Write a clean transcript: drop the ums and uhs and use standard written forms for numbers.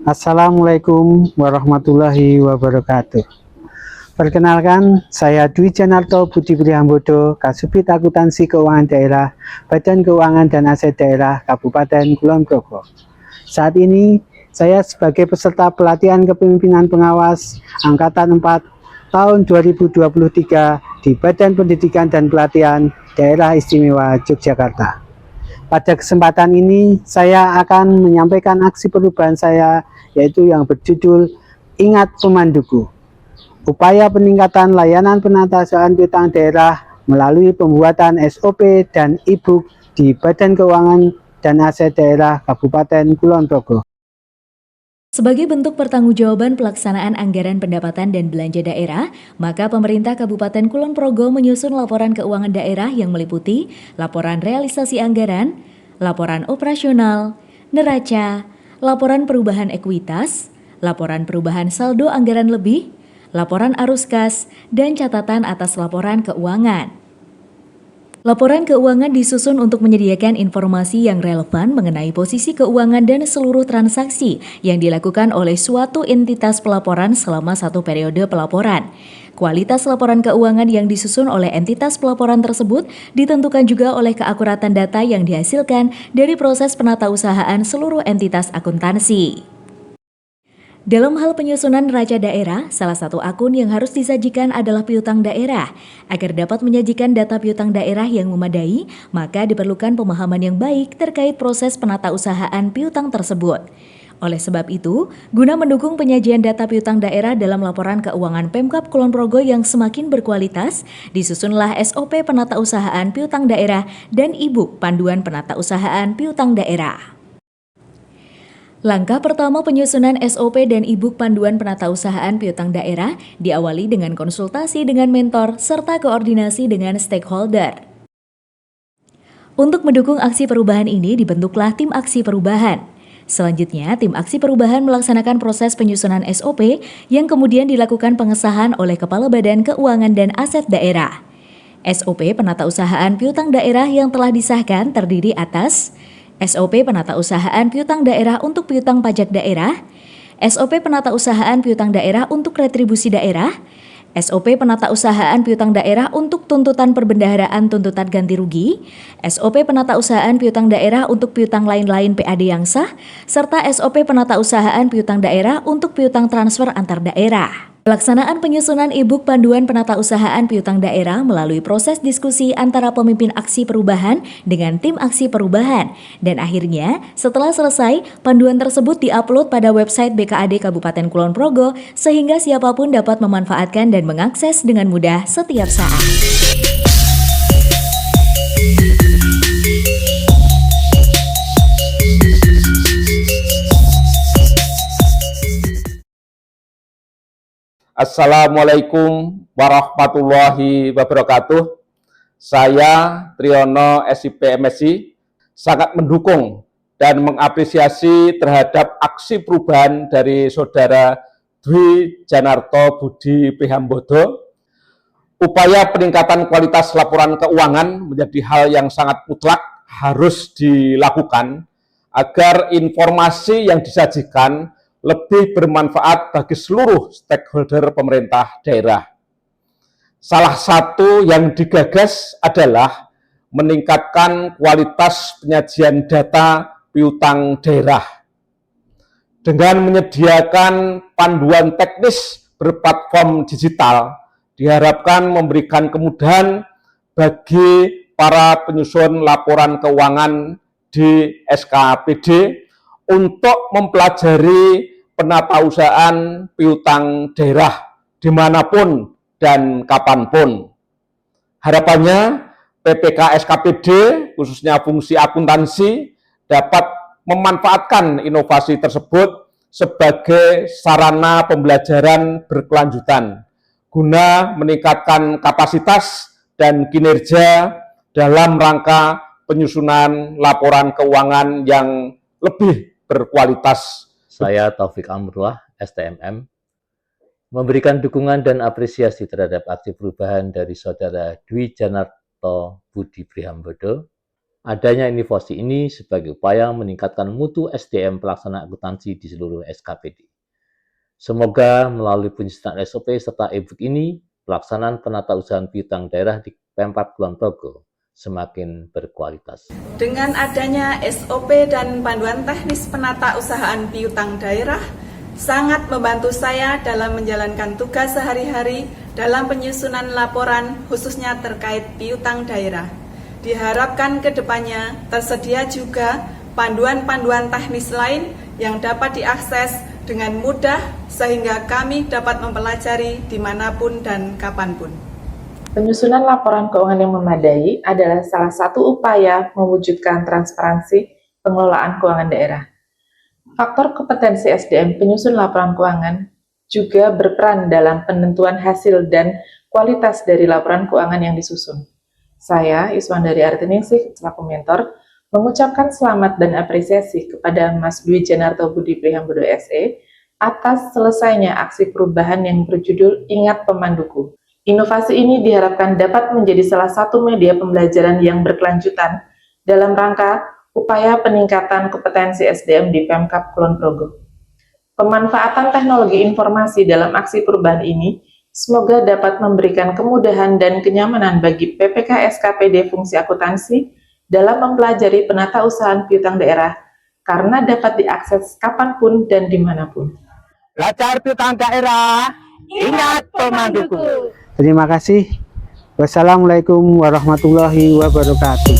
Assalamualaikum warahmatullahi wabarakatuh. Perkenalkan, saya Dwi Janarto Budi Prihambodo, Kasubdit Akuntansi Keuangan Daerah, Badan Keuangan dan Aset Daerah Kabupaten Kulon Progo. Saat ini, saya sebagai peserta pelatihan kepemimpinan pengawas Angkatan 4 tahun 2023 di Badan Pendidikan dan Pelatihan Daerah Istimewa Yogyakarta. Pada kesempatan ini, saya akan menyampaikan aksi perubahan saya, yaitu yang berjudul Ingat Pemanduku. Upaya peningkatan layanan penatasan piutang daerah melalui pembuatan SOP dan e-book di Badan Keuangan dan Aset Daerah Kabupaten Kulon Progo. Sebagai bentuk pertanggungjawaban pelaksanaan anggaran pendapatan dan belanja daerah, maka pemerintah Kabupaten Kulon Progo menyusun laporan keuangan daerah yang meliputi laporan realisasi anggaran, laporan operasional, neraca, laporan perubahan ekuitas, laporan perubahan saldo anggaran lebih, laporan arus kas, dan catatan atas laporan keuangan. Laporan keuangan disusun untuk menyediakan informasi yang relevan mengenai posisi keuangan dan seluruh transaksi yang dilakukan oleh suatu entitas pelaporan selama satu periode pelaporan. Kualitas laporan keuangan yang disusun oleh entitas pelaporan tersebut ditentukan juga oleh keakuratan data yang dihasilkan dari proses penatausahaan seluruh entitas akuntansi. Dalam hal penyusunan neraca daerah, salah satu akun yang harus disajikan adalah piutang daerah. Agar dapat menyajikan data piutang daerah yang memadai, maka diperlukan pemahaman yang baik terkait proses penatausahaan piutang tersebut. Oleh sebab itu, guna mendukung penyajian data piutang daerah dalam laporan keuangan Pemkab Kulon Progo yang semakin berkualitas, disusunlah SOP penatausahaan piutang daerah dan e-book panduan penatausahaan piutang daerah. Langkah pertama penyusunan SOP dan e-book panduan penatausahaan piutang daerah diawali dengan konsultasi dengan mentor serta koordinasi dengan stakeholder. Untuk mendukung aksi perubahan ini dibentuklah tim aksi perubahan. Selanjutnya, tim aksi perubahan melaksanakan proses penyusunan SOP yang kemudian dilakukan pengesahan oleh Kepala Badan Keuangan dan Aset Daerah. SOP penatausahaan piutang daerah yang telah disahkan terdiri atas SOP penatausahaan piutang daerah untuk piutang pajak daerah, SOP penatausahaan piutang daerah untuk retribusi daerah, SOP penatausahaan piutang daerah untuk tuntutan perbendaharaan tuntutan ganti rugi, SOP penatausahaan piutang daerah untuk piutang lain-lain PAD yang sah, serta SOP penatausahaan piutang daerah untuk piutang transfer antar daerah. Pelaksanaan penyusunan e-book panduan penatausahaan piutang daerah melalui proses diskusi antara pemimpin aksi perubahan dengan tim aksi perubahan. Dan akhirnya, setelah selesai, panduan tersebut diupload pada website BKAD Kabupaten Kulon Progo sehingga siapapun dapat memanfaatkan dan mengakses dengan mudah setiap saat. Assalamualaikum warahmatullahi wabarakatuh. Saya Triyono SIP MSI sangat mendukung dan mengapresiasi terhadap aksi perubahan dari Saudara Dwi Janarto Budi Prihambodo. Upaya peningkatan kualitas laporan keuangan menjadi hal yang sangat mutlak harus dilakukan agar informasi yang disajikan lebih bermanfaat bagi seluruh stakeholder pemerintah daerah. Salah satu yang digagas adalah meningkatkan kualitas penyajian data piutang daerah. Dengan menyediakan panduan teknis berplatform digital, diharapkan memberikan kemudahan bagi para penyusun laporan keuangan di SKPD untuk mempelajari penatausahaan piutang daerah dimanapun dan kapanpun. Harapannya PPK SKPD khususnya fungsi akuntansi dapat memanfaatkan inovasi tersebut sebagai sarana pembelajaran berkelanjutan guna meningkatkan kapasitas dan kinerja dalam rangka penyusunan laporan keuangan yang lebih berkualitas. Saya Taufik Amrullah, STMM, memberikan dukungan dan apresiasi terhadap aksi perubahan dari Saudara Dwi Janarto Budi Prihambodo Adanya inovasi ini sebagai upaya meningkatkan mutu SDM pelaksana akuntansi di seluruh SKPD. Semoga melalui penyusunan SOP serta e-book ini, pelaksanaan penatausahaan piutang daerah di Pemkab Kulon Progo semakin berkualitas. Dengan adanya SOP dan panduan teknis penatausahaan piutang daerah, sangat membantu saya dalam menjalankan tugas sehari-hari dalam penyusunan laporan khususnya terkait piutang daerah. Diharapkan ke depannya tersedia juga panduan-panduan teknis lain yang dapat diakses dengan mudah sehingga kami dapat mempelajari dimanapun dan kapanpun. Penyusunan laporan keuangan yang memadai adalah salah satu upaya mewujudkan transparansi pengelolaan keuangan daerah. Faktor kompetensi SDM penyusun laporan keuangan juga berperan dalam penentuan hasil dan kualitas dari laporan keuangan yang disusun. Saya, Iswandari Artiningsih, selaku mentor, mengucapkan selamat dan apresiasi kepada Mas Dwi Janarto Budi Prihambodo SE atas selesainya aksi perubahan yang berjudul Ingat Pemanduku. Inovasi ini diharapkan dapat menjadi salah satu media pembelajaran yang berkelanjutan dalam rangka upaya peningkatan kompetensi SDM di Pemkab Kulon Progo. Pemanfaatan teknologi informasi dalam aksi perubahan ini semoga dapat memberikan kemudahan dan kenyamanan bagi PPK SKPD fungsi akuntansi dalam mempelajari penatausahaan piutang daerah karena dapat diakses kapanpun dan dimanapun. Belajar piutang daerah, ingat pemanduku. Terima kasih. Wassalamualaikum warahmatullahi wabarakatuh.